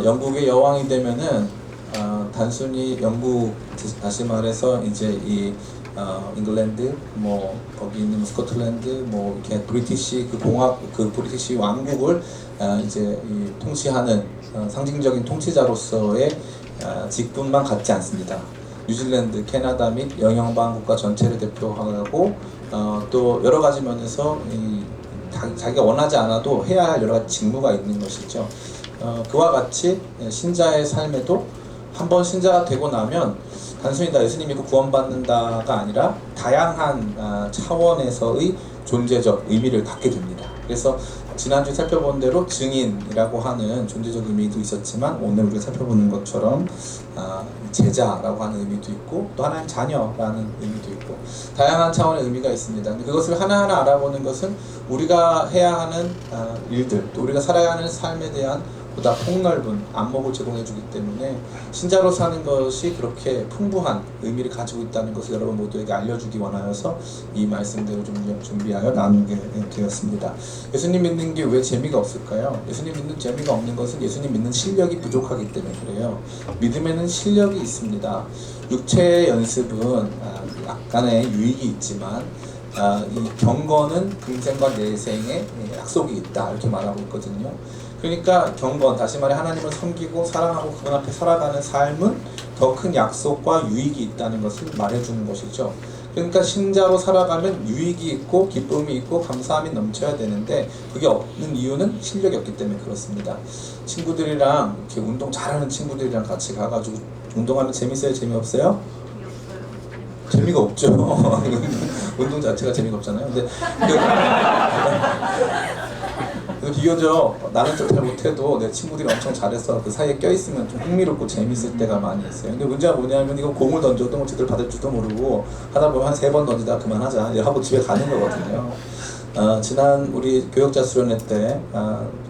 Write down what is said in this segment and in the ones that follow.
영국의 여왕이 되면은 단순히 영국, 다시 말해서 이제 이 잉글랜드, 뭐 거기 있는 스코틀랜드, 뭐 이렇게 브리티시 그 공화 그 브리티시 왕국을 이제 이 통치하는 상징적인 통치자로서의 직분만 갖지 않습니다. 뉴질랜드, 캐나다 및 영연방 국가 전체를 대표하고 또 여러 가지 면에서 자기가 원하지 않아도 해야 할 여러 가지 직무가 있는 것이죠. 그와 같이 신자의 삶에도 한번 신자가 되고 나면 단순히 나 예수님 믿고 구원받는다가 아니라 다양한 차원에서의 존재적 의미를 갖게 됩니다. 그래서 지난주에 살펴본 대로 증인이라고 하는 존재적 의미도 있었지만 오늘 우리가 살펴보는 것처럼 제자라고 하는 의미도 있고 또 하나님 자녀라는 의미도 있고 다양한 차원의 의미가 있습니다. 근데 그것을 하나하나 알아보는 것은 우리가 해야 하는 일들 또 우리가 살아야 하는 삶에 대한 보다 폭넓은 안목을 제공해주기 때문에 신자로 사는 것이 그렇게 풍부한 의미를 가지고 있다는 것을 여러분 모두에게 알려주기 원하여서 이 말씀대로 좀 준비하여 나누게 되었습니다. 예수님 믿는 게 왜 재미가 없을까요? 예수님 믿는 재미가 없는 것은 예수님 믿는 실력이 부족하기 때문에 그래요. 믿음에는 실력이 있습니다. 육체의 연습은 약간의 유익이 있지만 이 경건은 금생과 내생의 약속이 있다 이렇게 말하고 있거든요. 그러니까 경건, 다시 말해 하나님을 섬기고 사랑하고 그분 앞에 살아가는 삶은 더 큰 약속과 유익이 있다는 것을 말해주는 것이죠. 그러니까 신자로 살아가면 유익이 있고 기쁨이 있고 감사함이 넘쳐야 되는데 그게 없는 이유는 실력이 없기 때문에 그렇습니다. 친구들이랑 이렇게 운동 잘하는 친구들이랑 같이 가가지고 운동하면 재밌어요? 재미없어요? 재미가 없죠. 운동 자체가 재미가 없잖아요. 근데 비교적 나는 좀 잘 못해도 내 친구들이 엄청 잘해서 그 사이에 껴있으면 좀 흥미롭고 재밌을 때가 많이 있어요. 근데 문제가 뭐냐면 이거 공을 던져도 뭐 제대로 받을 줄도 모르고 하다 보면 한 3번 던지다가 그만하자 하고 집에 가는 거거든요. 지난 우리 교역자 수련회 때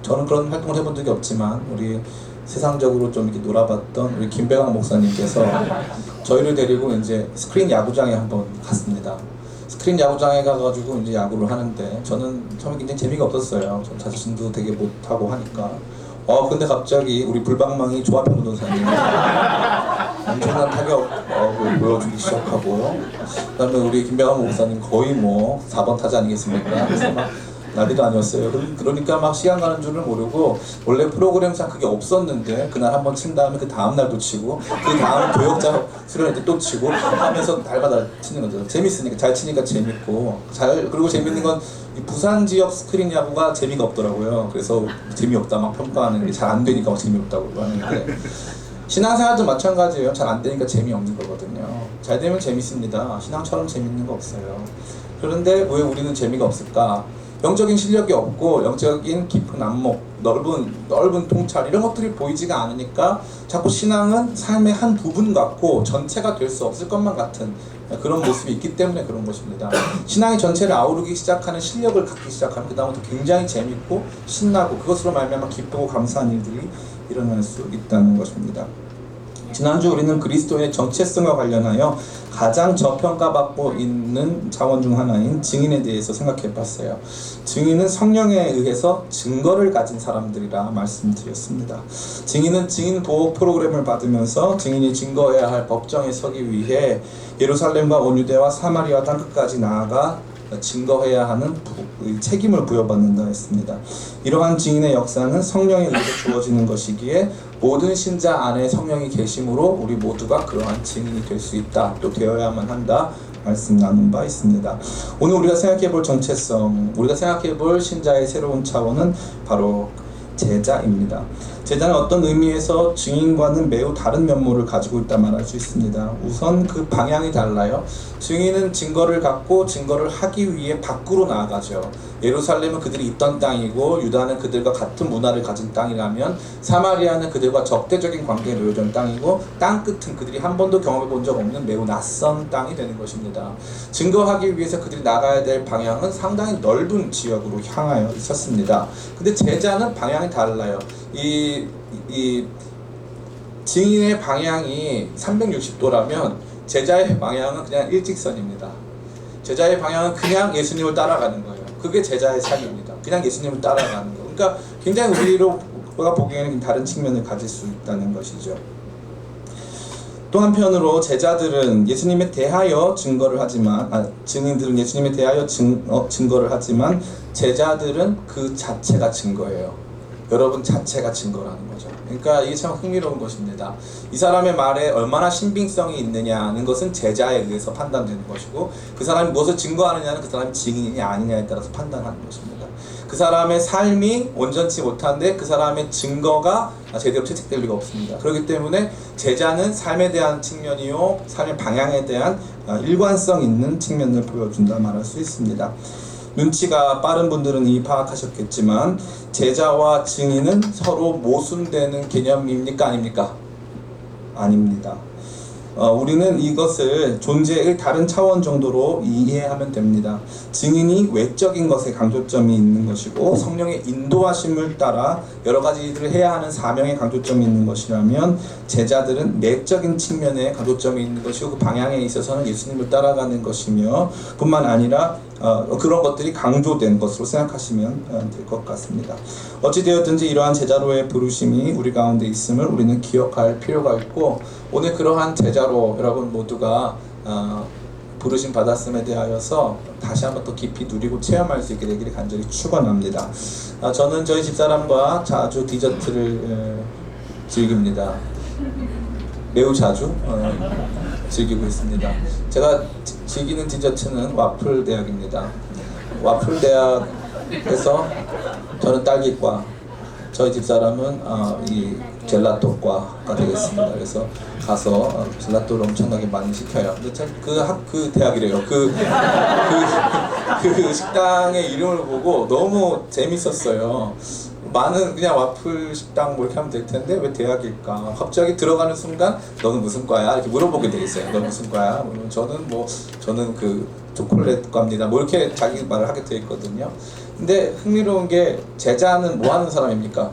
저는 그런 활동을 해본 적이 없지만 우리 세상적으로 좀 이렇게 놀아봤던 우리 김배광 목사님께서 저희를 데리고 이제 스크린 야구장에 한번 갔습니다. 스크린 야구장에 가가지고 이제 야구를 하는데 저는 처음에 굉장히 재미가 없었어요. 전 자신도 되게 못하고 하니까. 근데 갑자기 우리 불방망이 조합형 운동사님이 엄청난 타격을 보여주기 시작하고 그다음에 우리 김배광 목사님 거의 뭐 4번 타자 아니겠습니까? 그래서 막 난리도 아니었어요. 그러니까 막 시간 가는 줄을 모르고 원래 프로그램상 그게 없었는데 그날 한번 친 다음에 그 다음 날도 치고 그 다음 교역자 수련회 때 또 치고 하면서 날마다 치는 거죠. 재밌으니까 잘 치니까 재밌고 그리고 재밌는 건 이 부산 지역 스크린 야구가 재미가 없더라고요. 그래서 재미없다 막 평가하는 게 잘 안 되니까 막 재미없다고 하는데 신앙생활도 마찬가지예요. 잘 안 되니까 재미없는 거거든요. 잘 되면 재밌습니다. 신앙처럼 재밌는 거 없어요. 그런데 왜 우리는 재미가 없을까? 영적인 실력이 없고 영적인 깊은 안목, 넓은 통찰 이런 것들이 보이지가 않으니까 자꾸 신앙은 삶의 한 부분 같고 전체가 될 수 없을 것만 같은 그런 모습이 있기 때문에 그런 것입니다. 신앙이 전체를 아우르기 시작하는 실력을 갖기 시작하면 그 다음부터 굉장히 재밌고 신나고 그것으로 말미암아 기쁘고 감사한 일들이 일어날 수 있다는 것입니다. 지난주 우리는 그리스도의 정체성과 관련하여 가장 저평가받고 있는 자원 중 하나인 증인에 대해서 생각해 봤어요. 증인은 성령에 의해서 증거를 가진 사람들이라 말씀드렸습니다. 증인은 증인 보호 프로그램을 받으면서 증인이 증거해야 할 법정에 서기 위해 예루살렘과 온 유대와 사마리아 땅끝까지 나아가 증거해야 하는 책임을 부여받는다 했습니다. 이러한 증인의 역사는 성령에 의해 주어지는 것이기에 모든 신자 안에 성령이 계심으로 우리 모두가 그러한 증인이 될 수 있다, 또 되어야만 한다 말씀 나눈 바 있습니다. 오늘 우리가 생각해볼 정체성, 우리가 생각해볼 신자의 새로운 차원은 바로 제자입니다. 제자는 어떤 의미에서 증인과는 매우 다른 면모를 가지고 있다 말할 수 있습니다. 우선 그 방향이 달라요. 증인은 증거를 갖고 증거를 하기 위해 밖으로 나아가죠. 예루살렘은 그들이 있던 땅이고 유다는 그들과 같은 문화를 가진 땅이라면 사마리아는 그들과 적대적인 관계에 놓여진 땅이고 땅끝은 그들이 한 번도 경험해 본 적 없는 매우 낯선 땅이 되는 것입니다. 증거하기 위해서 그들이 나가야 될 방향은 상당히 넓은 지역으로 향하여 있었습니다. 근데 제자는 방향이 달라요. 이 증인의 방향이 360도라면 제자의 방향은 그냥 일직선입니다. 제자의 방향은 그냥 예수님을 따라가는 거예요. 그게 제자의 삶입니다. 그냥 예수님을 따라가는 거. 그러니까 굉장히 그가 보기에는 다른 측면을 가질 수 있다는 것이죠. 또 한편으로 제자들은 예수님에 대하여 증거를 하지만 증인들은 예수님에 대하여 증거를 하지만 제자들은 그 자체가 증거예요. 여러분 자체가 증거라는 거죠. 그러니까 이게 참 흥미로운 것입니다. 이 사람의 말에 얼마나 신빙성이 있느냐는 것은 제자에 의해서 판단되는 것이고, 그 사람이 무엇을 증거하느냐는 그 사람이 증인이냐 아니냐에 따라서 판단하는 것입니다. 그 사람의 삶이 온전치 못한데 그 사람의 증거가 제대로 채택될 리가 없습니다. 그렇기 때문에 제자는 삶에 대한 측면이요, 삶의 방향에 대한 일관성 있는 측면을 보여준다 말할 수 있습니다. 눈치가 빠른 분들은 이미 파악하셨겠지만 제자와 증인은 서로 모순되는 개념입니까? 아닙니까? 아닙니다. 우리는 이것을 존재의 다른 차원 정도로 이해하면 됩니다. 증인이 외적인 것에 강조점이 있는 것이고 성령의 인도하심을 따라 여러 가지 일을 해야 하는 사명에 강조점이 있는 것이라면, 제자들은 내적인 측면에 강조점이 있는 것이고 그 방향에 있어서는 예수님을 따라가는 것이며 뿐만 아니라 그런 것들이 강조된 것으로 생각하시면 될 것 같습니다. 어찌되었든지 이러한 제자로의 부르심이 우리 가운데 있음을 우리는 기억할 필요가 있고, 오늘 그러한 제자로 여러분 모두가 부르심 받았음에 대하여서 다시 한번 더 깊이 누리고 체험할 수 있게 되기를 간절히 축원합니다. 저는 저희 집사람과 자주 디저트를 즐깁니다. 매우 자주 즐기고 있습니다. 제가 즐기는 디저트는 와플 대학입니다. 와플 대학에서 저는 딸기과, 저희 집사람은 이 젤라또과가 되겠습니다. 그래서 가서 젤라또를 엄청나게 많이 시켜요. 근데 참 그 대학이래요. 그 식당의 이름을 보고 너무 재밌었어요. 많은 그냥 와플 식당 뭐 이렇게 하면 될 텐데 왜 대학일까? 갑자기 들어가는 순간 너는 무슨 과야? 이렇게 물어보게 돼 있어요. 너 무슨 과야? 저는 그 초콜릿과입니다. 뭐 이렇게 자기 말을 하게 돼 있거든요. 근데 흥미로운 게 제자는 뭐 하는 사람입니까?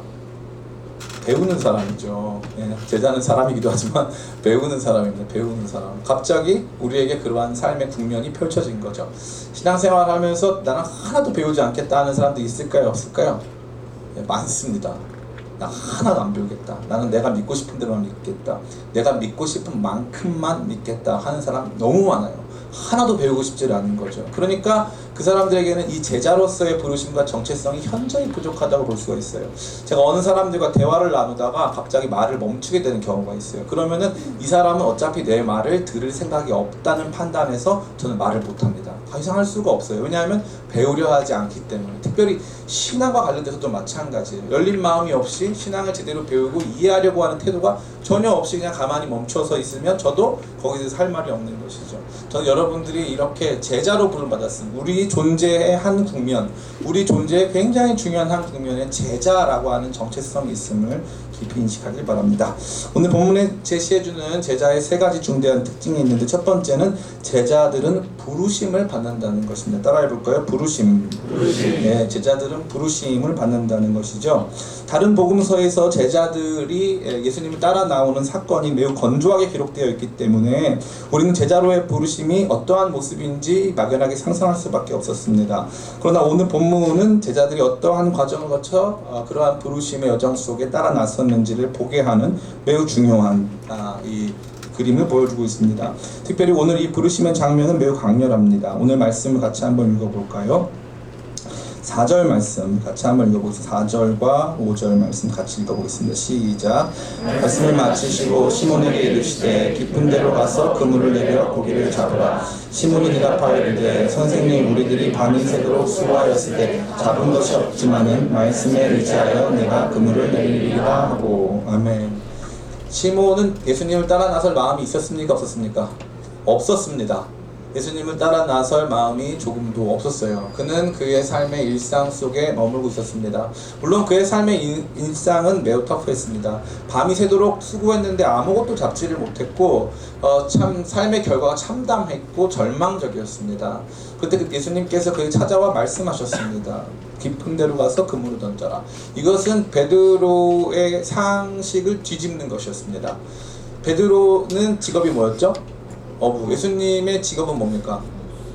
배우는 사람이죠. 예, 제자는 사람이기도 하지만 배우는 사람입니다. 배우는 사람. 갑자기 우리에게 그러한 삶의 국면이 펼쳐진 거죠. 신앙생활 하면서 나는 하나도 배우지 않겠다 하는 사람도 있을까요? 없을까요? 예, 많습니다. 나 하나도 안 배우겠다. 나는 내가 믿고 싶은 대로만 믿겠다. 내가 믿고 싶은 만큼만 믿겠다 하는 사람 너무 많아요. 하나도 배우고 싶지 않은 거죠. 그러니까 그 사람들에게는 이 제자로서의 부르심과 정체성이 현저히 부족하다고 볼 수가 있어요. 제가 어느 사람들과 대화를 나누다가 갑자기 말을 멈추게 되는 경우가 있어요. 그러면은 이 사람은 어차피 내 말을 들을 생각이 없다는 판단에서 저는 말을 못합니다. 더 이상 할 수가 없어요. 왜냐하면 배우려 하지 않기 때문에. 특별히 신앙과 관련돼서도 마찬가지예요. 열린 마음이 없이 신앙을 제대로 배우고 이해하려고 하는 태도가 전혀 없이 그냥 가만히 멈춰서 있으면 저도 거기에 대해서 할 말이 없는 것이죠. 저는 여러분들이 이렇게 제자로 부름받았습니다. 우리 존재의 한 국면, 우리 존재의 굉장히 중요한 한 국면에 제자라고 하는 정체성이 있음을 깊이 인식하길 바랍니다. 오늘 본문에 제시해주는 제자의 세 가지 중대한 특징이 있는데, 첫 번째는 제자들은 부르심을 받는다는 것입니다. 따라해볼까요? 부르심. 네, 제자들은 부르심을 받는다는 것이죠. 다른 복음서에서 제자들이 예수님을 따라 나오는 사건이 매우 건조하게 기록되어 있기 때문에 우리는 제자로의 부르심이 어떠한 모습인지 막연하게 상상할 수밖에 없었습니다. 그러나 오늘 본문은 제자들이 어떠한 과정을 거쳐 그러한 부르심의 여정 속에 따라 나섰는지를 보게 하는 매우 중요한 이 그림을 보여주고 있습니다. 특별히 오늘 이 부르심의 장면은 매우 강렬합니다. 오늘 말씀을 같이 한번 읽어볼까요? 4절 말씀 같이 한번 읽어보겠습니다. 4절과 5절 말씀 같이 읽어보겠습니다. 시작. 말씀을 마치시고 시몬에게 이르시되 깊은 데로 가서 그물을 내려 고기를 잡으라. 시몬이 대답하여 이르되 선생님, 우리들이 밤이 새도록 수고하였을 때 잡은 것이 없지만은 말씀에 의지하여 내가 그물을 내리리라 하고. 아멘. 시몬은 예수님을 따라 나설 마음이 있었습니까? 없었습니까? 없었습니다. 예수님을 따라 나설 마음이 조금도 없었어요. 그는 그의 삶의 일상 속에 머물고 있었습니다. 물론 그의 삶의 일상은 매우 터프했습니다. 밤이 새도록 수고했는데 아무것도 잡지를 못했고 참 삶의 결과가 참담했고 절망적이었습니다. 그때 예수님께서 그를 찾아와 말씀하셨습니다. 깊은 데로 가서 그물을 던져라. 이것은 베드로의 상식을 뒤집는 것이었습니다. 베드로는 직업이 뭐였죠? 어부. 예수님의 직업은 뭡니까?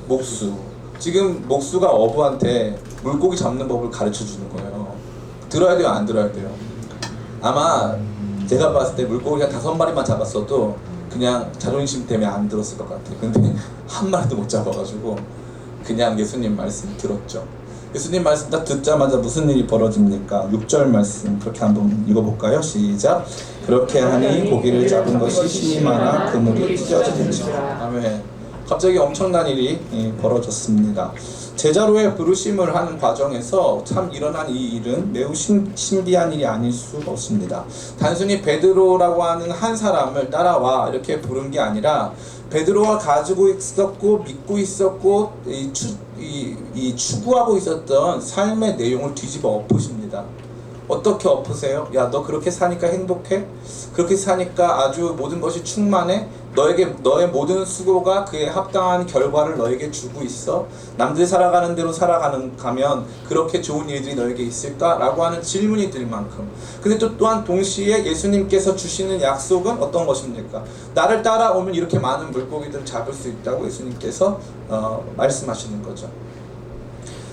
목수. 지금 목수가 어부한테 물고기 잡는 법을 가르쳐 주는 거예요. 들어야 돼요? 안 들어야 돼요? 아마 제가 봤을 때 물고기 한 5마리만 잡았어도 그냥 자존심 때문에 안 들었을 것 같아요. 근데 한 마리도 못 잡아가지고 그냥 예수님 말씀 들었죠. 예수님 말씀 딱 듣자마자 무슨 일이 벌어집니까? 6절 말씀 그렇게 한번 읽어볼까요? 시작. 그렇게 하니 고기를 잡은 것이 신이 많아 그물이 찢어지는지라. 아멘. 갑자기 엄청난 일이 벌어졌습니다. 제자로의 부르심을 하는 과정에서 참 일어난 이 일은 매우 신비한 일이 아닐 수가 없습니다. 단순히 베드로라고 하는 한 사람을 따라와 이렇게 부른 게 아니라 베드로가 가지고 있었고 믿고 있었고 추구하고 있었던 삶의 내용을 뒤집어 엎으십니다. 어떻게 엎으세요? 야, 너 그렇게 사니까 행복해? 그렇게 사니까 아주 모든 것이 충만해? 너의 모든 수고가 그에 합당한 결과를 너에게 주고 있어? 남들이 살아가는 대로 가면 그렇게 좋은 일들이 너에게 있을까? 라고 하는 질문이 들 만큼. 근데 또한 동시에 예수님께서 주시는 약속은 어떤 것입니까? 나를 따라오면 이렇게 많은 물고기들을 잡을 수 있다고 예수님께서 말씀하시는 거죠.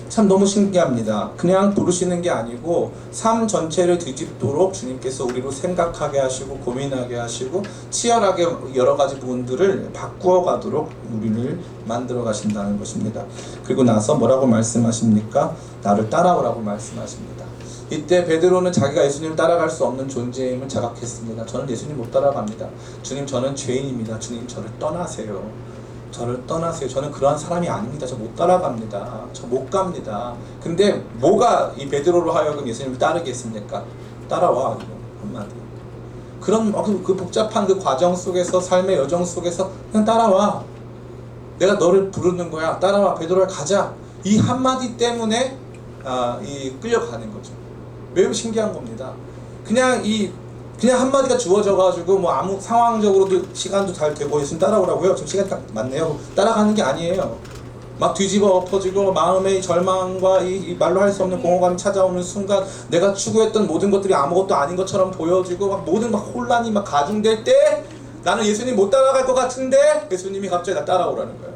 참 너무 신기합니다. 그냥 부르시는 게 아니고 삶 전체를 뒤집도록 주님께서 우리로 생각하게 하시고 고민하게 하시고 치열하게 여러 가지 부분들을 바꾸어 가도록 우리를 만들어 가신다는 것입니다. 그리고 나서 뭐라고 말씀하십니까? 나를 따라오라고 말씀하십니다. 이때 베드로는 자기가 예수님을 따라갈 수 없는 존재임을 자각했습니다. 저는 예수님 못 따라갑니다. 주님, 저는 죄인입니다. 주님, 저를 떠나세요. 저를 떠나세요. 저는 그러한 사람이 아닙니다. 저 못 따라갑니다. 저 못 갑니다. 근데 뭐가 이 베드로로 하여금 예수님을 따르게 했습니까? 따라와. 한마디. 그런 그 복잡한 그 과정 속에서, 삶의 여정 속에서 그냥 따라와. 내가 너를 부르는 거야. 따라와. 베드로야, 가자. 이 한마디 때문에 끌려가는 거죠. 매우 신기한 겁니다. 그냥 한마디가 주어져가지고 뭐 아무 상황적으로도 시간도 잘 되고 예수님 따라오라고요. 지금 시간이 딱 맞네요. 따라가는 게 아니에요. 막 뒤집어 엎어지고 마음의 절망과 이 말로 할 수 없는 공허감이 찾아오는 순간 내가 추구했던 모든 것들이 아무것도 아닌 것처럼 보여지고 막 모든 혼란이 막 가중될 때 나는 예수님 못 따라갈 것 같은데 예수님이 갑자기 나 따라오라는 거예요.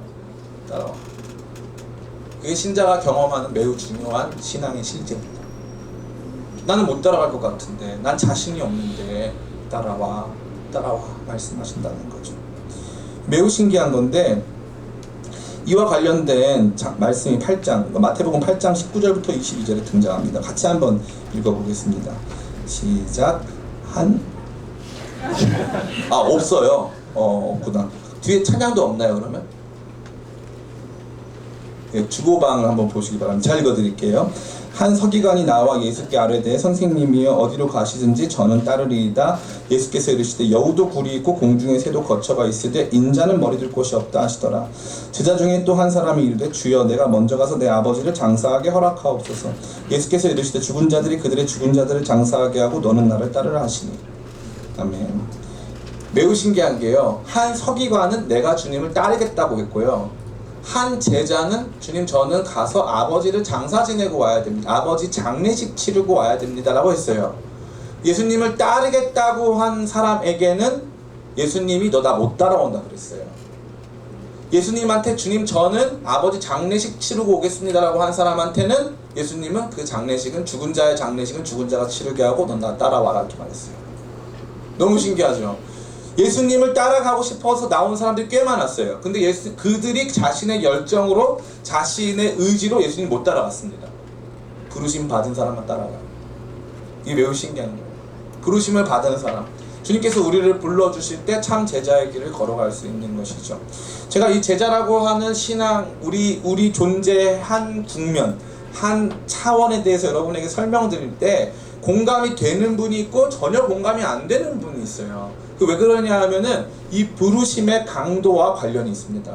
따라와. 그게 신자가 경험하는 매우 중요한 신앙의 실제입니다. 나는 못 따라갈 것 같은데, 난 자신이 없는데 따라와 말씀하신다는 거죠. 매우 신기한 건데 이와 관련된 말씀이 8장 마태복음 8장 19절부터 22절에 등장합니다. 같이 한번 읽어보겠습니다. 시작. 없어요. 없구나. 뒤에 찬양도 없나요 그러면? 예, 주고방을 한번 보시기 바랍니다. 잘 읽어드릴게요. 한 서기관이 나와 예수께 아뢰되 선생님이여 어디로 가시든지 저는 따르리이다. 예수께서 이르시되 여우도 굴이 있고 공중에 새도 거처가 있으되 인자는 머리 둘 곳이 없다 하시더라. 제자 중에 또 한 사람이 이르되 주여 내가 먼저 가서 내 아버지를 장사하게 허락하옵소서. 예수께서 이르시되 죽은 자들이 그들의 죽은 자들을 장사하게 하고 너는 나를 따르라 하시니. 아멘. 매우 신기한 게요, 한 서기관은 내가 주님을 따르겠다고 했고요, 한 제자는 주님 저는 가서 아버지를 장사 지내고 와야 됩니다. 아버지 장례식 치르고 와야 됩니다 라고 했어요. 예수님을 따르겠다고 한 사람에게는 예수님이 너 나 못 따라온다 그랬어요. 예수님한테 주님 저는 아버지 장례식 치르고 오겠습니다 라고 한 사람한테는 예수님은 그 장례식은 죽은 자의 장례식은 죽은 자가 치르게 하고 넌 나 따라와라 이렇게 말했어요. 너무 신기하죠. 예수님을 따라가고 싶어서 나온 사람들이 꽤 많았어요. 근데 그들이 자신의 열정으로 자신의 의지로 예수님 못 따라갔습니다. 부르심 받은 사람만 따라가요. 이게 매우 신기한 거예요. 부르심을 받은 사람, 주님께서 우리를 불러주실 때 참 제자의 길을 걸어갈 수 있는 것이죠. 제가 이 제자라고 하는 신앙, 우리 존재의 한 국면, 한 차원에 대해서 여러분에게 설명드릴 때 공감이 되는 분이 있고 전혀 공감이 안 되는 분이 있어요. 왜 그러냐 하면은 이 부르심의 강도와 관련이 있습니다.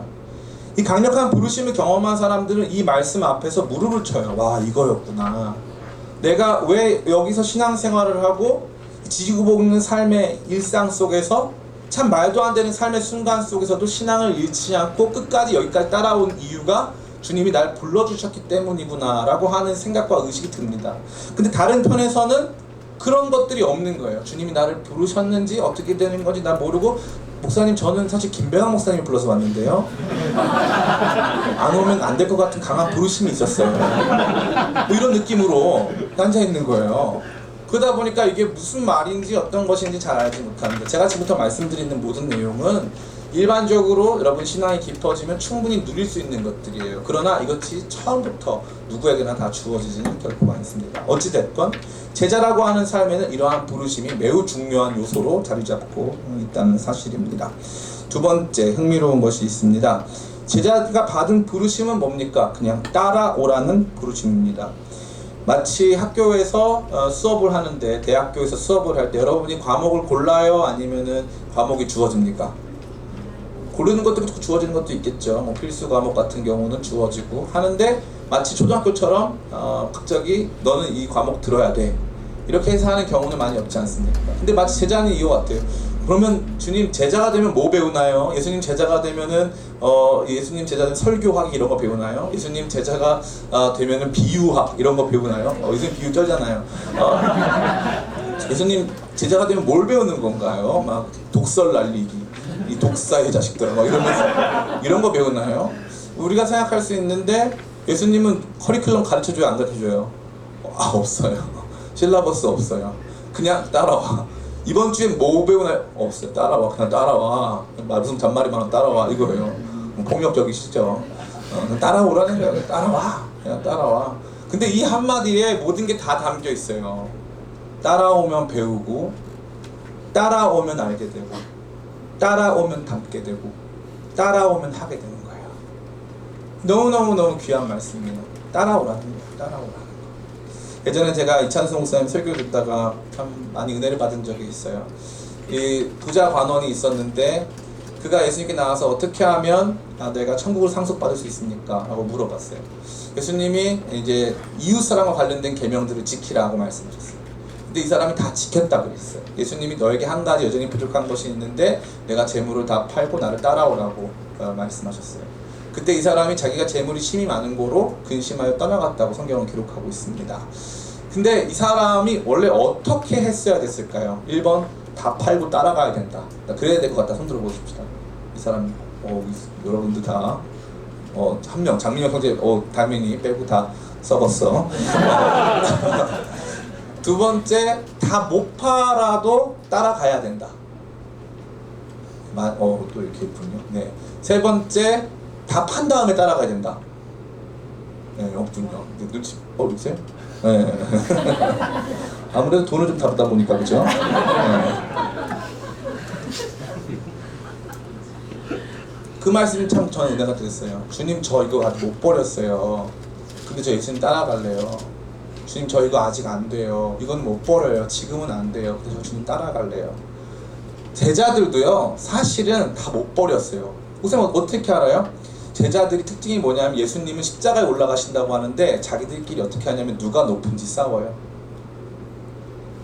이 강력한 부르심을 경험한 사람들은 이 말씀 앞에서 무릎을 쳐요. 와, 이거였구나. 내가 왜 여기서 신앙생활을 하고 지지고 볶는 삶의 일상 속에서 참 말도 안 되는 삶의 순간 속에서도 신앙을 잃지 않고 끝까지 여기까지 따라온 이유가 주님이 날 불러주셨기 때문이구나 라고 하는 생각과 의식이 듭니다. 근데 다른 편에서는 그런 것들이 없는 거예요. 주님이 나를 부르셨는지 어떻게 되는 건지 난 모르고, 목사님 저는 사실 김병환 목사님 불러서 왔는데요, 안 오면 안 될 것 같은 강한 부르심이 있었어요. 뭐 이런 느낌으로 앉아 있는 거예요. 그러다 보니까 이게 무슨 말인지 어떤 것인지 잘 알지 못합니다. 제가 지금부터 말씀드리는 모든 내용은 일반적으로 여러분 신앙이 깊어지면 충분히 누릴 수 있는 것들이에요. 그러나 이것이 처음부터 누구에게나 다 주어지지는 결코 않습니다. 어찌됐건 제자라고 하는 삶에는 이러한 부르심이 매우 중요한 요소로 자리 잡고 있다는 사실입니다. 두 번째 흥미로운 것이 있습니다. 제자가 받은 부르심은 뭡니까? 그냥 따라오라는 부르심입니다. 마치 학교에서 수업을 하는데, 대학교에서 수업을 할 때 여러분이 과목을 골라요? 아니면은 과목이 주어집니까? 고르는 것도 그렇고 주어지는 것도 있겠죠. 뭐 필수 과목 같은 경우는 주어지고 하는데, 마치 초등학교처럼 갑자기 너는 이 과목 들어야 돼, 이렇게 해서 하는 경우는 많이 없지 않습니까? 근데 마치 제자는 이와 같아요. 그러면 주님 제자가 되면 뭐 배우나요? 예수님 제자가 되면은 예수님 제자는 설교학 이런 거 배우나요? 예수님 제자가 되면은 비유학 이런 거 배우나요? 예수님 비유 쩔잖아요. 예수님 제자가 되면 뭘 배우는 건가요? 막 독설 날리기, 이 독사의 자식들 막 이러면서 이런 거 배우나요? 우리가 생각할 수 있는데 예수님은 커리큘럼 가르쳐줘요, 안 가르쳐줘요? 없어요. 실라버스 없어요. 그냥 따라와. 이번 주엔 뭐 배우나요? 없어요. 따라와. 그냥 따라와. 무슨 잔말이 많아, 따라와 이거예요. 폭력적이시죠? 따라오라는 거예요. 따라와. 그냥 따라와. 근데 이 한마디에 모든 게 다 담겨 있어요. 따라오면 배우고, 따라오면 알게 되고, 따라오면 담게 되고, 따라오면 하게 되는 거예요. 너무너무 귀한 말씀이에요. 따라오라는 거예요. 따라오라는 거. 예전에 제가 이찬수 목사님 설교 듣다가 참 많이 은혜를 받은 적이 있어요. 이 부자 관원이 있었는데 그가 예수님께 나와서 어떻게 하면 내가 천국을 상속받을 수 있습니까? 라고 물어봤어요. 예수님이 이제 이웃사랑과 관련된 계명들을 지키라고 말씀하셨어요. 근데 이 사람이 다 지켰다 그랬어요. 예수님이 너에게 한 가지 여전히 부족한 것이 있는데 내가 재물을 다 팔고 나를 따라오라고 말씀하셨어요. 그때 이 사람이 자기가 재물이 심이 많은 거로 근심하여 떠나갔다고 성경은 기록하고 있습니다. 근데 이 사람이 원래 어떻게 했어야 됐을까요? 1번 다 팔고 따라가야 된다. 그래야 될 것 같다. 손 들어보십시다. 이 사람 여러분들 다 한 명 장민혁 형제 당연히 빼고 다 썩었어. 두 번째 다 못 팔아도 따라가야 된다. 또 이렇게 있군요. 네. 세 번째 다 판 다음에 따라가야 된다. 네, 없군요. 눈치 보세요. 네. 아무래도 돈을 좀 다루다 보니까 그죠? 네. 그 말씀이 참 저는 은혜가 됐어요. 주님 저 이거 아직 못 버렸어요. 근데 저 예수님 따라갈래요. 주님 저 이거 아직 안 돼요. 이건 못 버려요. 지금은 안 돼요. 그래서 주님 따라갈래요. 제자들도요 사실은 다 못 버렸어요. 선생님 어떻게 알아요? 제자들이 특징이 뭐냐면 예수님은 십자가에 올라가신다고 하는데 자기들끼리 어떻게 하냐면 누가 높은지 싸워요.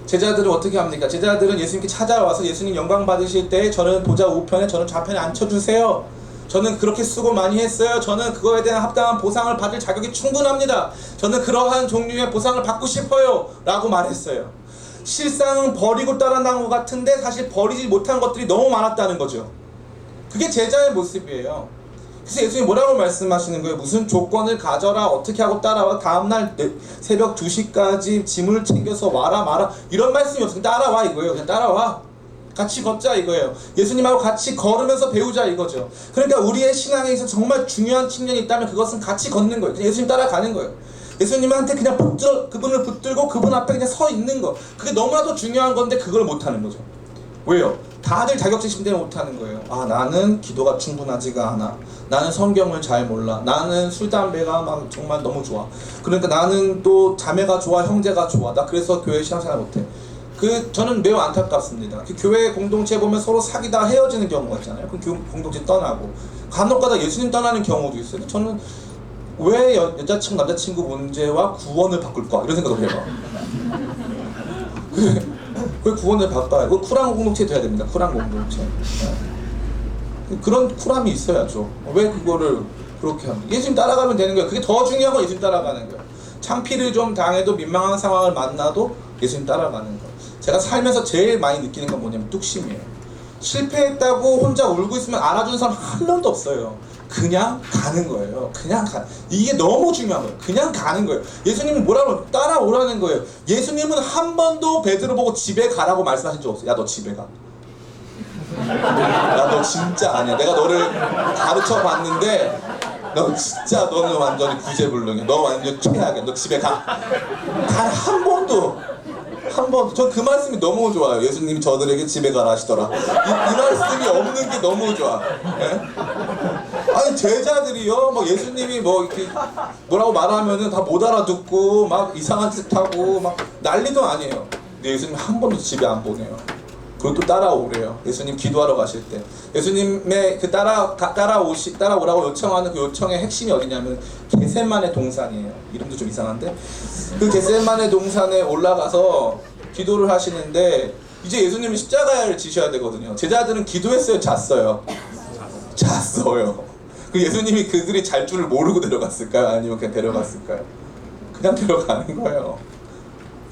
제자들은 어떻게 합니까? 제자들은 예수님께 찾아와서 예수님 영광 받으실 때 저는 보좌 우편에 저는 좌편에 앉혀주세요. 저는 그렇게 수고 많이 했어요. 저는 그거에 대한 합당한 보상을 받을 자격이 충분합니다. 저는 그러한 종류의 보상을 받고 싶어요 라고 말했어요. 실상은 버리고 따라난 것 같은데 사실 버리지 못한 것들이 너무 많았다는 거죠. 그게 제자의 모습이에요. 그래서 예수님이 뭐라고 말씀하시는 거예요? 무슨 조건을 가져라, 어떻게 하고 따라와, 다음날 새벽 2시까지 짐을 챙겨서 와라 마라 이런 말씀이 없어요. 따라와 이거예요. 그냥 따라와. 같이 걷자 이거예요. 예수님하고 같이 걸으면서 배우자 이거죠. 그러니까 우리의 신앙에 있어서 정말 중요한 측면이 있다면 그것은 같이 걷는 거예요. 그냥 예수님 따라가는 거예요. 예수님한테 그냥 그분을 붙들고 그분 앞에 그냥 서 있는 거. 그게 너무나도 중요한 건데 그걸 못하는 거죠. 왜요? 다들 자격지심 때문에 못하는 거예요. 나는 기도가 충분하지가 않아. 나는 성경을 잘 몰라. 나는 술, 담배가 막 정말 너무 좋아. 그러니까 나는 또 자매가 좋아, 형제가 좋아. 나 그래서 교회 신앙생활 못해. 저는 매우 안타깝습니다. 교회 공동체 보면 서로 사귀다가 헤어지는 경우가 있잖아요. 그럼 공동체 떠나고 간혹가다 예수님 떠나는 경우도 있어요. 저는 왜 여자친구 남자친구 문제와 구원을 바꿀까 이런 생각을 해요. 왜 구원을 바꿔요? 그 쿨한 공동체 돼야 됩니다. 쿨한 공동체. 그런 쿨함이 있어야죠. 왜 그거를 그렇게 합니까? 예수님 따라가면 되는 거예요. 그게 더 중요한 건 예수님 따라가는 거예요. 창피를 좀 당해도 민망한 상황을 만나도 예수님 따라가는 거예요. 제가 살면서 제일 많이 느끼는 건 뭐냐면 뚝심이에요. 실패했다고 혼자 울고 있으면 알아주는 사람 한 명도 없어요. 그냥 가는 거예요. 그냥 가. 이게 너무 중요한 거예요. 그냥 가는 거예요. 예수님은 뭐라고 따라오라는 거예요. 예수님은 한 번도 베드로 보고 집에 가라고 말씀하신 적 없어요. 야, 너 집에 가. 야, 너 진짜 아니야. 내가 너를 가르쳐 봤는데 너 진짜 너는 완전히 구제불능이야. 너 완전 최악이야. 너 집에 가. 단 한 번도. 전 그 말씀이 너무 좋아요. 예수님이 저들에게 집에 가라 하시더라. 이 말씀이 없는 게 너무 좋아. 예? 아니 제자들이요, 막 예수님이 뭐 이렇게 뭐라고 말하면은 다 못 알아듣고 막 이상한 짓 하고 막 난리도 아니에요. 근데 예수님 한 번도 집에 안 보내요. 그리고 또 따라오래요. 예수님 기도하러 가실 때 예수님의 그 따라오라고 요청하는 그 요청의 핵심이 어디냐면 겟세마네 동산이에요. 이름도 좀 이상한데 그 겟세마네 동산에 올라가서 기도를 하시는데 이제 예수님이 십자가를 지셔야 되거든요. 제자들은 기도했어요, 잤어요? 잤어요. 그 예수님이 그들이 잘 줄을 모르고 데려갔을까요? 아니면 그냥 데려갔을까요? 그냥 데려가는 거예요.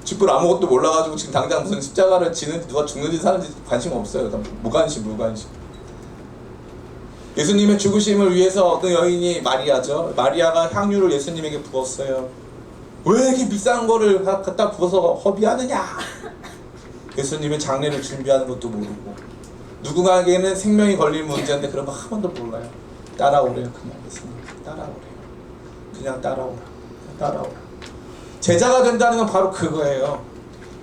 쥐뿔 아무것도 몰라가지고 지금 당장 무슨 십자가를 지는지 누가 죽는지 사는지 관심 없어요. 무관심. 예수님의 죽으심을 위해서 어떤 여인이 마리아죠. 마리아가 향유를 예수님에게 부었어요. 왜 이렇게 비싼 거를 갖다 부어서 허비하느냐. 예수님의 장례를 준비하는 것도 모르고 누군가에게는 생명이 걸릴 문제인데 그런 거 한 번도 몰라요. 따라오래요. 그냥 예수님 따라오래요. 그냥 따라오라. 제자가 된다는 건 바로 그거예요.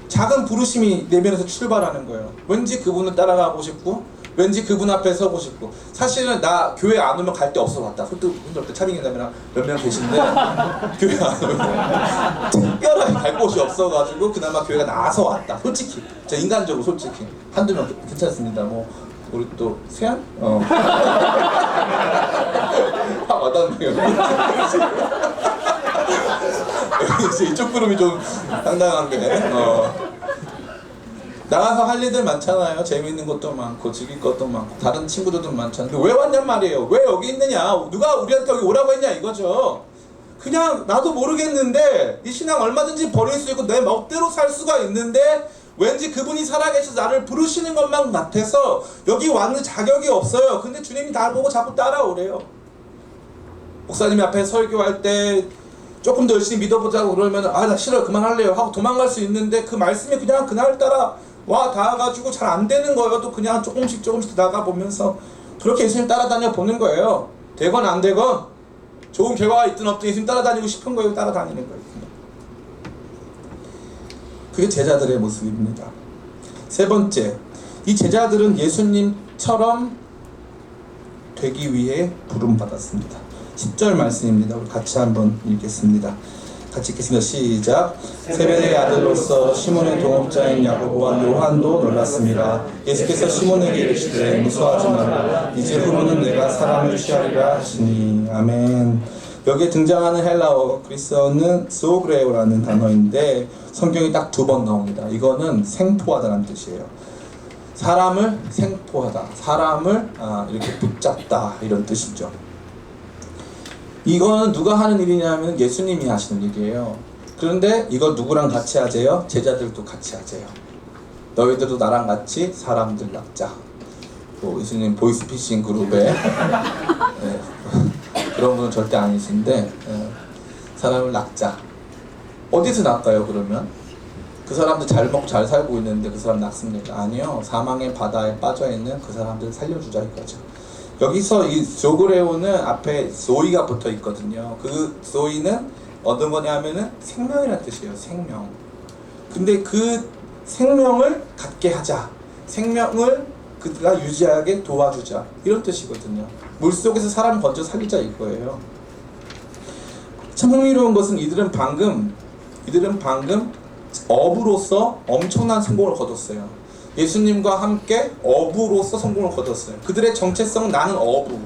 작은 부르심이 내면에서 출발하는 거예요. 왠지 그분을 따라가고 싶고 왠지 그분 앞에 서고 싶고. 사실은 나 교회 안 오면 갈 데 없어 봤다. 손들 때 차빙이라면 몇 명 계신데 교회 안 오면 특별하게 갈 곳이 없어가지고 그나마 교회가 나와서 왔다. 솔직히 제가 인간적으로 솔직히 한두 명 괜찮습니다. 뭐 우리 또 세안? 와닿네요. 이쪽 그룹이 좀 상당한데 나가서 할 일들 많잖아요. 재미있는 것도 많고 즐길 것도 많고 다른 친구들도 많잖아요. 근데 왜 왔냔 말이에요. 왜 여기 있느냐. 누가 우리한테 여기 오라고 했냐 이거죠. 그냥 나도 모르겠는데 이 신앙 얼마든지 버릴 수 있고 내 멋대로 살 수가 있는데 왠지 그분이 살아계셔서 나를 부르시는 것만 같아서 여기 왔는 자격이 없어요. 근데 주님이 나를 보고 자꾸 따라오래요. 목사님이 앞에 설교할 때 조금 더 열심히 믿어보자고 그러면 나 싫어요, 그만할래요 하고 도망갈 수 있는데 그 말씀이 그냥 그날 따라 닿아가지고 잘 안 되는 거예요. 또 그냥 조금씩 나가보면서 그렇게 예수님 따라다녀 보는 거예요. 되건 안 되건 좋은 결과가 있든 없든 예수님 따라다니고 싶은 거예요. 따라다니는 거예요. 그게 제자들의 모습입니다. 세 번째, 이 제자들은 예수님처럼 되기 위해 부름받았습니다. 10절 말씀입니다. 우리 같이 한번 읽겠습니다. 같이 읽겠습니다. 시작. 세베대의 아들로서 시몬의 동업자인 야고보와 요한도 놀랐습니다. 예수께서 시몬에게 이르시되 무서워하지 말라. 이제 후로는 내가 사람을 취하리라 하시니. 아멘. 여기에 등장하는 헬라어 그리스어는 소그레오라는 단어인데 성경이 딱 2번 나옵니다. 이거는 생포하다는 뜻이에요. 사람을 생포하다, 사람을 이렇게 붙잡다 이런 뜻이죠. 이거는 누가 하는 일이냐면 예수님이 하시는 일이에요. 그런데 이걸 누구랑 같이 하재요? 제자들도 같이 하재요. 너희들도 나랑 같이 사람들 낚자. 예수님 보이스피싱 그룹에 그런 분은 절대 아니신데 사람을 낚자. 어디서 낚아요 그러면? 그 사람들 잘 먹고 잘 살고 있는데 그 사람 낚습니까? 아니요. 사망의 바다에 빠져있는 그 사람들 살려주자 이거죠. 여기서 이 조그레오는 앞에 소이가 붙어 있거든요. 그 소이는 어떤 거냐면은 생명이라는 뜻이에요. 생명. 근데 그 생명을 갖게 하자. 생명을 그가 유지하게 도와주자. 이런 뜻이거든요. 물속에서 사람 건져 살리자 이거예요. 참 흥미로운 것은 이들은 방금 어부로서 엄청난 성공을 거뒀어요. 예수님과 함께 어부로서 성공을 거뒀어요. 그들의 정체성은 나는 어부.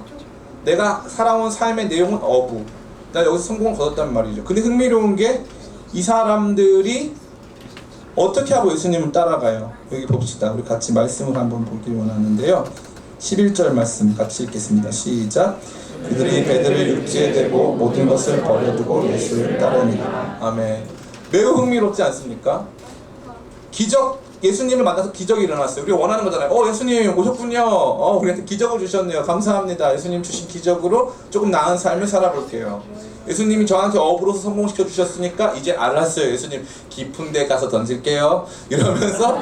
내가 살아온 삶의 내용은 어부. 나 여기서 성공을 거뒀단 말이죠. 근데 흥미로운 게 이 사람들이 어떻게 하고 예수님을 따라가요? 여기 봅시다. 우리 같이 말씀을 한번 보길 원하는데요. 11절 말씀 같이 읽겠습니다. 시작. 그들이 배들을 육지에 대고 모든 것을 버려두고 예수를 따르니라. 아멘. 매우 흥미롭지 않습니까? 기적 예수님을 만나서 기적이 일어났어요. 우리가 원하는 거잖아요. 예수님 오셨군요. 우리한테 기적을 주셨네요. 감사합니다. 예수님 주신 기적으로 조금 나은 삶을 살아볼게요. 예수님이 저한테 업으로서 성공시켜 주셨으니까 이제 알았어요. 예수님 깊은 데 가서 던질게요. 이러면서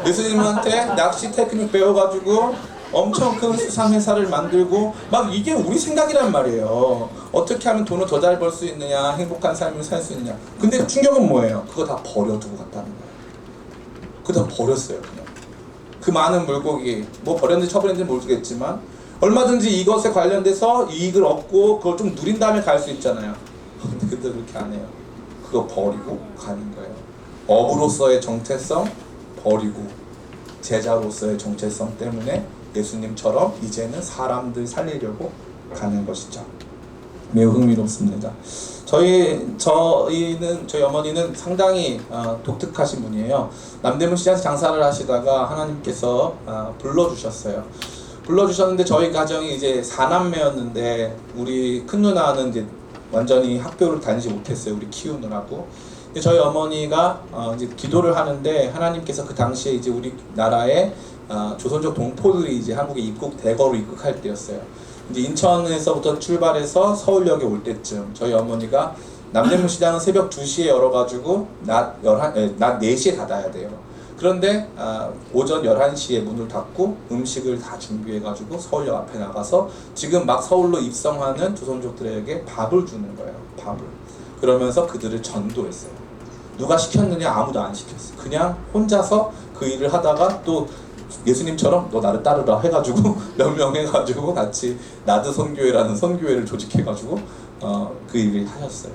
예수님한테 낚시 테크닉 배워가지고 엄청 큰 수상회사를 만들고 막 이게 우리 생각이란 말이에요. 어떻게 하면 돈을 더 잘 벌 수 있느냐, 행복한 삶을 살 수 있느냐. 근데 충격은 뭐예요? 그거 다 버려두고 갔다는 거예요. 그거 다 버렸어요. 그냥 그 많은 물고기 뭐 버렸는지 처분했는지 모르겠지만 얼마든지 이것에 관련돼서 이익을 얻고 그걸 좀 누린 다음에 갈 수 있잖아요. 근데 그렇게 안 해요. 그거 버리고 가는 거예요. 업으로서의 정체성 버리고 제자로서의 정체성 때문에 예수님처럼 이제는 사람들 살리려고 가는 것이죠. 매우 흥미롭습니다. 저희 어머니는 상당히 독특하신 분이에요. 남대문 시장에서 장사를 하시다가 하나님께서 불러주셨어요. 불러주셨는데 저희 가정이 이제 4남매였는데 우리 큰 누나는 이제 완전히 학교를 다니지 못했어요. 우리 키우느라고. 저희 어머니가 이제 기도를 하는데 하나님께서 그 당시에 이제 우리 나라에 조선족 동포들이 이제 한국에 대거로 입국할 때였어요. 이제 인천에서부터 출발해서 서울역에 올 때쯤 저희 어머니가 남대문 시장은 새벽 2시에 열어가지고 낮 4시에 닫아야 돼요. 그런데 오전 11시에 문을 닫고 음식을 다 준비해가지고 서울역 앞에 나가서 지금 막 서울로 입성하는 조선족들에게 밥을 주는 거예요. 밥을. 그러면서 그들을 전도했어요. 누가 시켰느냐? 아무도 안 시켰어요. 그냥 혼자서 그 일을 하다가 또 예수님처럼 너 나를 따르라 해가지고 몇 명 해가지고 같이 나드 선교회라는 선교회를 조직해가지고 그 일을 하셨어요.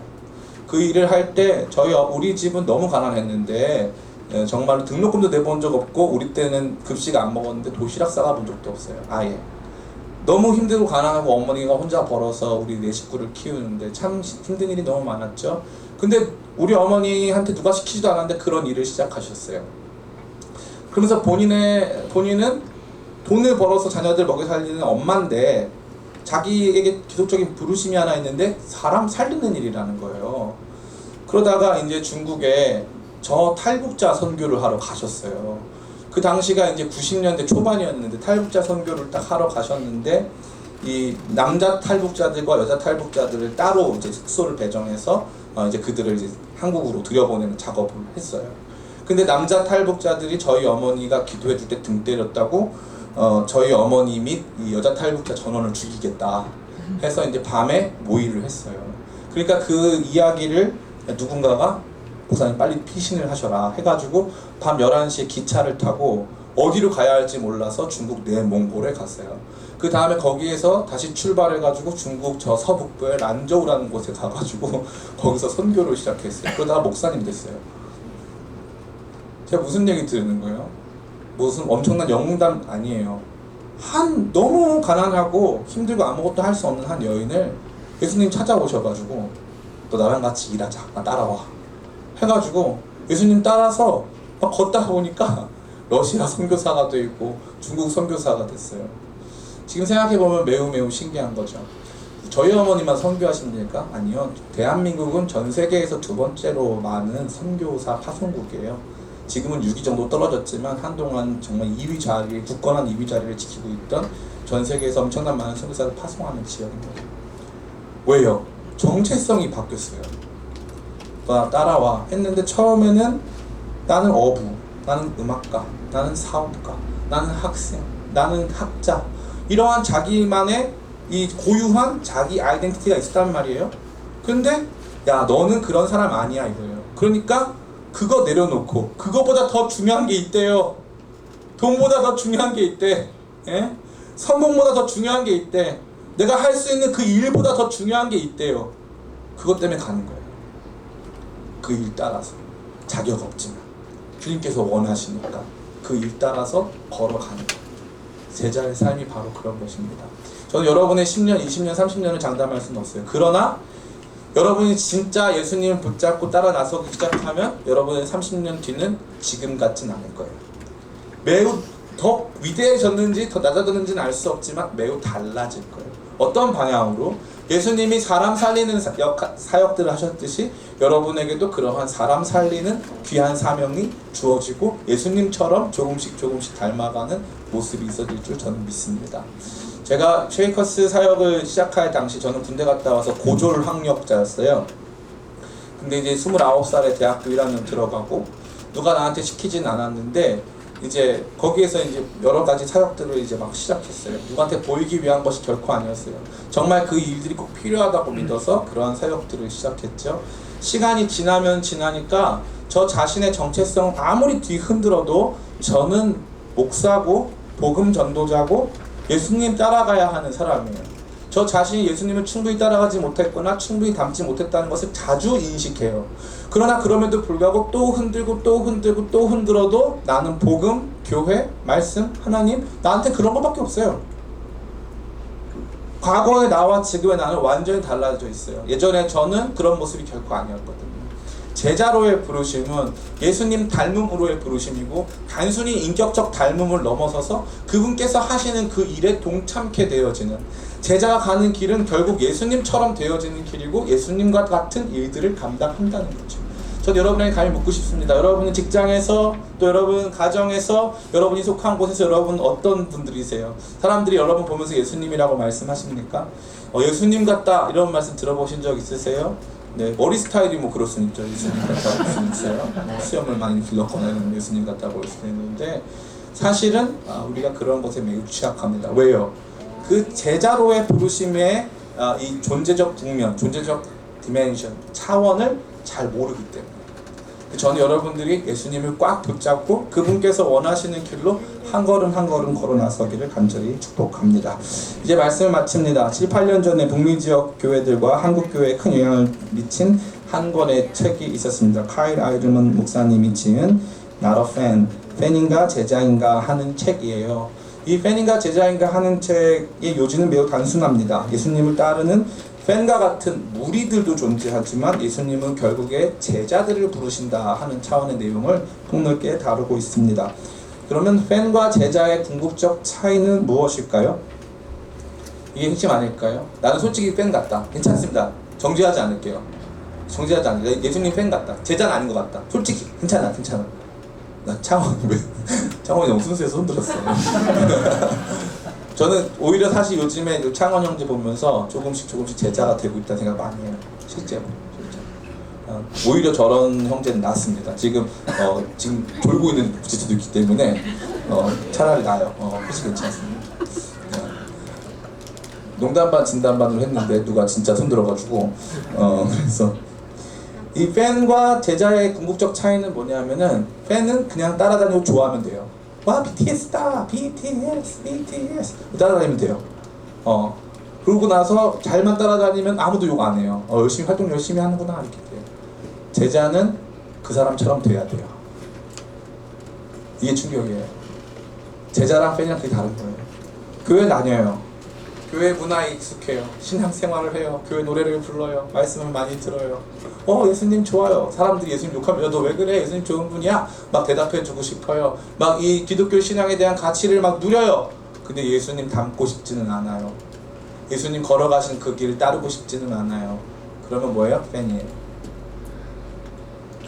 그 일을 할 때 우리 집은 너무 가난했는데 정말 등록금도 내본 적 없고 우리 때는 급식 안 먹었는데 도시락 싸가본 적도 없어요. 아예. 너무 힘들고 가난하고 어머니가 혼자 벌어서 우리 네 식구를 키우는데 참 힘든 일이 너무 많았죠. 근데 우리 어머니한테 누가 시키지도 않았는데 그런 일을 시작하셨어요. 그러면서 본인은 돈을 벌어서 자녀들 먹여 살리는 엄마인데 자기에게 기독적인 부르심이 하나 있는데 사람 살리는 일이라는 거예요. 그러다가 이제 중국에 탈북자 선교를 하러 가셨어요. 그 당시가 이제 90년대 초반이었는데 탈북자 선교를 딱 하러 가셨는데 이 남자 탈북자들과 여자 탈북자들을 따로 이제 숙소를 배정해서 이제 그들을 이제 한국으로 들여보내는 작업을 했어요. 근데 남자 탈북자들이 저희 어머니가 기도해 줄 때 등 때렸다고 저희 어머니 및 이 여자 탈북자 전원을 죽이겠다 해서 이제 밤에 모의를 했어요. 그러니까 그 이야기를 누군가가 목사님 빨리 피신을 하셔라 해가지고 밤 11시에 기차를 타고 어디로 가야 할지 몰라서 중국 내몽골에 갔어요. 그 다음에 거기에서 다시 출발해가지고 중국 저 서북부의 란저우라는 곳에 가가지고 거기서 선교를 시작했어요. 그러다가 목사님 됐어요. 제가 무슨 얘기 들은 거예요? 무슨 엄청난 영웅담 아니에요. 너무 가난하고 힘들고 아무것도 할 수 없는 한 여인을 예수님 찾아오셔가지고 너 나랑 같이 일하자. 나 따라와. 해가지고 예수님 따라서 막 걷다 보니까 러시아 선교사가 되고 중국 선교사가 됐어요. 지금 생각해보면 매우 신기한 거죠. 저희 어머니만 선교하십니까? 아니요. 대한민국은 전 세계에서 2번째로 많은 선교사 파송국이에요. 지금은 6위 정도 떨어졌지만 한동안 정말 2위 자리, 굳건한 2위 자리를 지키고 있던 전 세계에서 엄청난 많은 선교사를 파송하는 지역인 거예요. 왜요? 정체성이 바뀌었어요. 따라와 했는데 처음에는 나는 어부, 나는 음악가, 나는 사업가, 나는 학생, 나는 학자 이러한 자기만의 이 고유한 자기 아이덴티티가 있었단 말이에요. 근데 야 너는 그런 사람 아니야 이거예요. 그러니까 그거 내려놓고 그거보다 더 중요한 게 있대요. 돈보다 더 중요한 게 있대. 예? 성공보다 더 중요한 게 있대. 내가 할 수 있는 그 일보다 더 중요한 게 있대요. 그것 때문에 가는 거예요. 그 일 따라서 자격 없지만 주님께서 원하시니까 그 일 따라서 걸어가는 거예요. 제자의 삶이 바로 그런 것입니다. 저는 여러분의 10년, 20년, 30년을 장담할 수는 없어요. 그러나 여러분이 진짜 예수님을 붙잡고 따라 나서기 시작하면 여러분의 30년 뒤는 지금 같진 않을 거예요. 매우 더 위대해졌는지 더 낮아졌는지는 알 수 없지만 매우 달라질 거예요. 어떤 방향으로? 예수님이 사람 살리는 사역들을 하셨듯이 여러분에게도 그러한 사람 살리는 귀한 사명이 주어지고 예수님처럼 조금씩 닮아가는 모습이 있어질 줄 저는 믿습니다. 제가 쉐이커스 사역을 시작할 당시 저는 군대 갔다 와서 고졸 학력자였어요. 근데 이제 29살에 대학교 1학년 들어가고 누가 나한테 시키진 않았는데 이제 거기에서 이제 여러 가지 사역들을 이제 막 시작했어요. 누구한테 보이기 위한 것이 결코 아니었어요. 정말 그 일들이 꼭 필요하다고 믿어서 그러한 사역들을 시작했죠. 시간이 지나니까 저 자신의 정체성 아무리 뒤흔들어도 저는 목사고 복음 전도자고 예수님 따라가야 하는 사람이에요. 저 자신이 예수님을 충분히 따라가지 못했거나 충분히 닮지 못했다는 것을 자주 인식해요. 그러나 그럼에도 불구하고 또 흔들어도 나는 복음, 교회, 말씀, 하나님 나한테 그런 것밖에 없어요. 과거의 나와 지금의 나는 완전히 달라져 있어요. 예전에 저는 그런 모습이 결코 아니었거든요. 제자로의 부르심은 예수님 닮음으로의 부르심이고 단순히 인격적 닮음을 넘어서서 그분께서 하시는 그 일에 동참케 되어지는, 제자가 가는 길은 결국 예수님처럼 되어지는 길이고 예수님과 같은 일들을 감당한다는 거죠. 전 여러분에게 감히 묻고 싶습니다. 여러분은 직장에서, 또 여러분 가정에서, 여러분이 속한 곳에서 여러분 어떤 분들이세요? 사람들이 여러분 보면서 예수님이라고 말씀하십니까? 예수님 같다 이런 말씀 들어보신 적 있으세요? 네, 머리 스타일이 뭐 그럴 수 있죠. 예수님 같다고 볼 수 있어요. 수염을 많이 길렀거나 예수님 같다고 볼 수 있는데 사실은 우리가 그런 것에 매우 취약합니다. 왜요? 그 제자로의 부르심의 이 존재적 국면, 존재적 디멘션, 차원을 잘 모르기 때문에 저는 여러분들이 예수님을 꽉 붙잡고 그분께서 원하시는 길로 한 걸음 걸어 나서기를 간절히 축복합니다. 이제 말씀을 마칩니다. 7, 8년 전에 북미 지역 교회들과 한국 교회에 큰 영향을 미친 한 권의 책이 있었습니다. 카일 아이르먼 목사님이 지은 Not a Fan, 팬인가 제자인가 하는 책이에요. 이 팬인가 제자인가 하는 책의 요지는 매우 단순합니다. 예수님을 따르는 팬과 같은 무리들도 존재하지만 예수님은 결국에 제자들을 부르신다 하는 차원의 내용을 폭넓게 다루고 있습니다. 그러면 팬과 제자의 궁극적 차이는 무엇일까요? 이게 핵심 아닐까요? 나는 솔직히 팬 같다. 괜찮습니다. 정죄하지 않을게요. 예수님 팬 같다. 제자는 아닌 것 같다. 솔직히 괜찮아. 나 창원이 너무 순수해서 손들었어. 저는 오히려 사실 요즘에 창원 형제 보면서 조금씩 제자가 되고 있다는 생각 많이 해요. 실제로. 오히려 저런 형제는 낫습니다. 지금 졸고 있는 부채도 있기 때문에 차라리 나아요. 훨씬 괜찮습니다. 농담 반 진담 반으로 했는데 누가 진짜 손들어가지고 그래서 이 팬과 제자의 궁극적 차이는 뭐냐면은 팬은 그냥 따라다니고 좋아하면 돼요. 와 BTS다 BTS 따라다니면 돼요. 그러고 나서 잘만 따라다니면 아무도 욕 안 해요. 활동 열심히 하는구나 이렇게 돼요. 제자는 그 사람처럼 돼야 돼요. 이게 충격이에요. 제자랑 팬이랑 되게 다른 거예요. 교회 다녀요. 교회 문화에 익숙해요. 신앙생활을 해요. 교회 노래를 불러요. 말씀을 많이 들어요. 예수님 좋아요. 사람들이 예수님 욕하면 너 왜 그래? 예수님 좋은 분이야? 막 대답해주고 싶어요. 막 이 기독교 신앙에 대한 가치를 막 누려요. 근데 예수님 닮고 싶지는 않아요. 예수님 걸어가신 그 길을 따르고 싶지는 않아요. 그러면 뭐예요? 팬이에요.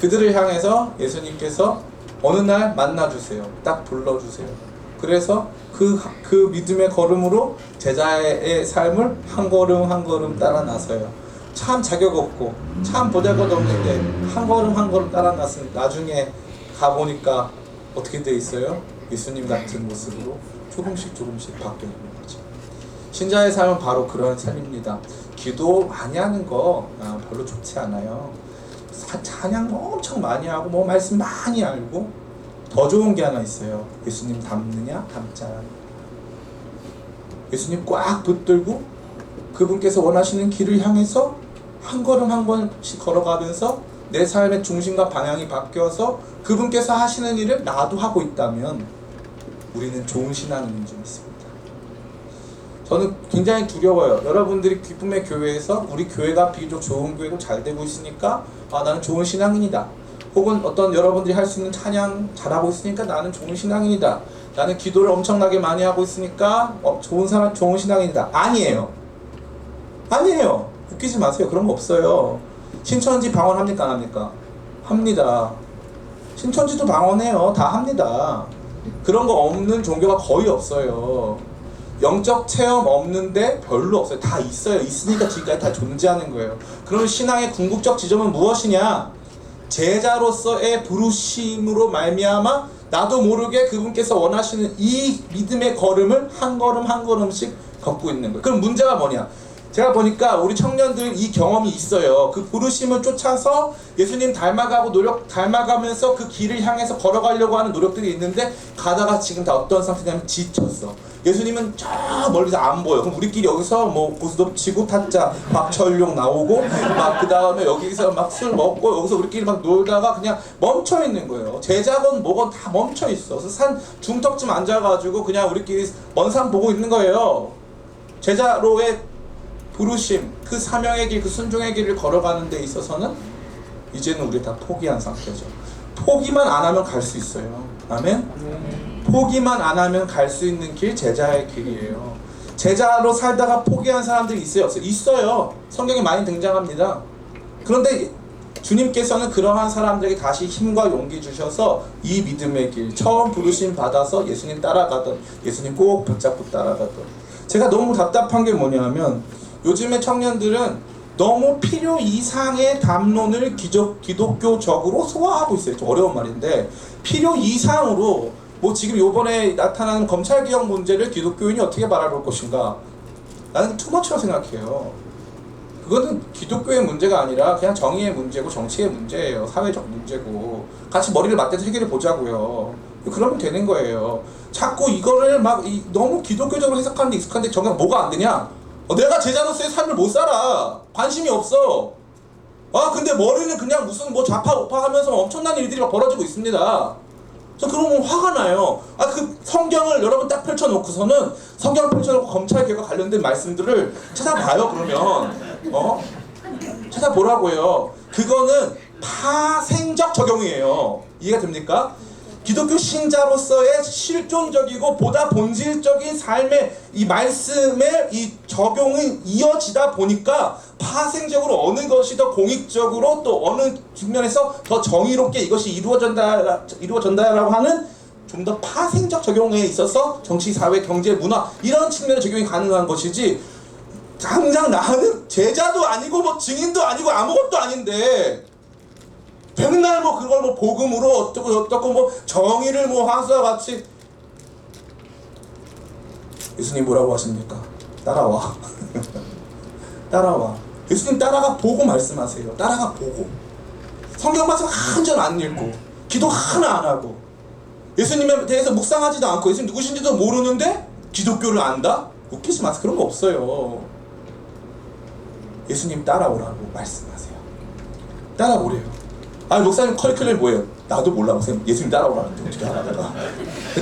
그들을 향해서 예수님께서 어느 날 만나주세요. 딱 불러주세요. 그래서 그 믿음의 걸음으로 제자의 삶을 한 걸음 따라 나서요. 참 자격 없고 참 보잘것없는데 한 걸음 따라 나서는 나중에 가보니까 어떻게 돼 있어요? 예수님 같은 모습으로 조금씩 바뀌어 있는 거죠. 신자의 삶은 바로 그런 삶입니다. 기도 많이 하는 거 별로 좋지 않아요. 찬양 엄청 많이 하고 뭐 말씀 많이 알고 더 좋은 게 하나 있어요. 예수님 닮느냐 닮지 않아. 예수님 꽉 붙들고 그분께서 원하시는 길을 향해서 한 걸음씩 걸어가면서 내 삶의 중심과 방향이 바뀌어서 그분께서 하시는 일을 나도 하고 있다면 우리는 좋은 신앙인인 줄 믿습니다. 저는 굉장히 두려워요. 여러분들이 기쁨의 교회에서 우리 교회가 비교적 좋은 교회고 잘 되고 있으니까 나는 좋은 신앙인이다. 혹은 어떤 여러분들이 할 수 있는 찬양 잘하고 있으니까 나는 좋은 신앙인이다. 나는 기도를 엄청나게 많이 하고 있으니까 좋은 신앙인이다. 아니에요. 아니에요. 웃기지 마세요. 그런 거 없어요. 신천지 방언합니까 안 합니까? 합니다. 신천지도 방언해요. 다 합니다. 그런 거 없는 종교가 거의 없어요. 영적 체험 없는데 별로 없어요. 다 있어요. 있으니까 지금까지 다 존재하는 거예요. 그럼 신앙의 궁극적 지점은 무엇이냐? 제자로서의 부르심으로 말미암아 나도 모르게 그분께서 원하시는 이 믿음의 걸음을 한 걸음 한 걸음씩 걷고 있는 거예요. 그럼 문제가 뭐냐? 제가 보니까 우리 청년들 이 경험이 있어요. 그 부르심을 쫓아서 예수님 닮아가면서 그 길을 향해서 걸어가려고 하는 노력들이 있는데 가다가 지금 다 어떤 상태냐면 지쳤어. 예수님은 저 멀리서 안 보여. 그럼 우리끼리 여기서 뭐 고스톱 치고 타짜 박철용 나오고 막 그 다음에 여기서 막 술 먹고 여기서 우리끼리 막 놀다가 그냥 멈춰 있는 거예요. 제자건 뭐건 다 멈춰 있어. 그래서 산 중턱쯤 앉아가지고 그냥 우리끼리 먼 산 보고 있는 거예요. 제자로의 부르심, 그 사명의 길, 그 순종의 길을 걸어가는 데 있어서는 이제는 우리 다 포기한 상태죠. 포기만 안 하면 갈 수 있어요. 아멘? 포기만 안 하면 갈 수 있는 길, 제자의 길이에요. 제자로 살다가 포기한 사람들이 있어요? 없어요? 있어요. 성경에 많이 등장합니다. 그런데 주님께서는 그러한 사람들에게 다시 힘과 용기 주셔서 이 믿음의 길, 처음 부르심 받아서 예수님 따라가던, 예수님 꼭 붙잡고 따라가던. 제가 너무 답답한 게 뭐냐면 요즘의 청년들은 너무 필요 이상의 담론을 기독교적으로 소화하고 있어요. 좀 어려운 말인데 필요 이상으로 뭐 지금 요번에 나타난 검찰개혁 문제를 기독교인이 어떻게 바라볼 것인가, 나는 투머치라고 생각해요. 그거는 기독교의 문제가 아니라 그냥 정의의 문제고 정치의 문제예요. 사회적 문제고 같이 머리를 맞대서 해결해 보자고요. 그러면 되는 거예요. 자꾸 이거를 막 너무 기독교적으로 해석하는 데 익숙한데 정작 뭐가 안 되냐? 내가 제자로서의 삶을 못 살아. 관심이 없어. 근데 머리는 그냥 무슨 뭐 좌파 우파 하면서 엄청난 일들이 막 벌어지고 있습니다. 저 그러면 화가 나요. 그 성경을 여러분 딱 펼쳐놓고서는 성경을 펼쳐놓고 검찰개혁과 관련된 말씀들을 찾아봐요. 그러면 찾아보라고요. 그거는 파생적 적용이에요. 이해가 됩니까? 기독교 신자로서의 실존적이고 보다 본질적인 삶의 이 말씀의 이 적용이 이어지다 보니까 파생적으로 어느 것이 더 공익적으로 또 어느 측면에서 더 정의롭게 이것이 이루어진다라고 하는 좀 더 파생적 적용에 있어서 정치, 사회, 경제, 문화 이런 측면의 적용이 가능한 것이지, 당장 나는 제자도 아니고 뭐 증인도 아니고 아무것도 아닌데 맨날 뭐 그걸 뭐 복음으로 어쩌고 뭐 정의를 뭐 황수와 같이. 예수님 뭐라고 하십니까? 따라와. 따라와. 예수님 따라가 보고 말씀하세요. 따라가 보고. 성경 말씀 한 절 안 읽고 기도 하나 안 하고 예수님에 대해서 묵상하지도 않고 예수님 누구신지도 모르는데 기독교를 안다? 웃기지 마세요. 그런 거 없어요. 예수님 따라오라고 말씀하세요. 따라오래요. 목사님 커리큘럼이 뭐예요? 나도 몰라. 목사님 예수님 따라오라는데 어떻게 알아다가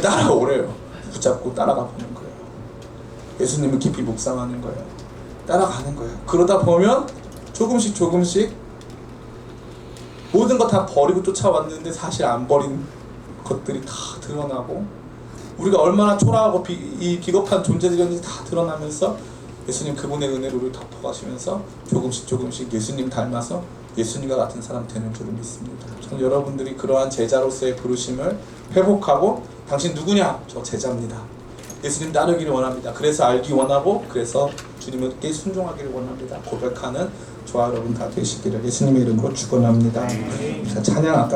따라오래요. 붙잡고 따라가 보는 거예요. 예수님을 깊이 묵상하는 거예요. 따라가는 거예요. 그러다 보면 조금씩 모든 거 다 버리고 쫓아왔는데 사실 안 버린 것들이 다 드러나고 우리가 얼마나 초라하고 비겁한 존재들이었는지 다 드러나면서 예수님 그분의 은혜로 우리를 덮어가시면서 조금씩 예수님 닮아서 예수님과 같은 사람 되는 줄을 믿습니다. 저는 여러분들이 그러한 제자로서의 부르심을 회복하고 당신 누구냐? 저 제자입니다. 예수님 따르기를 원합니다. 그래서 알기 원하고 그래서 주님께 순종하기를 원합니다. 고백하는 저와 여러분 다 되시기를 예수님의 이름으로 축원합니다. 찬양 아까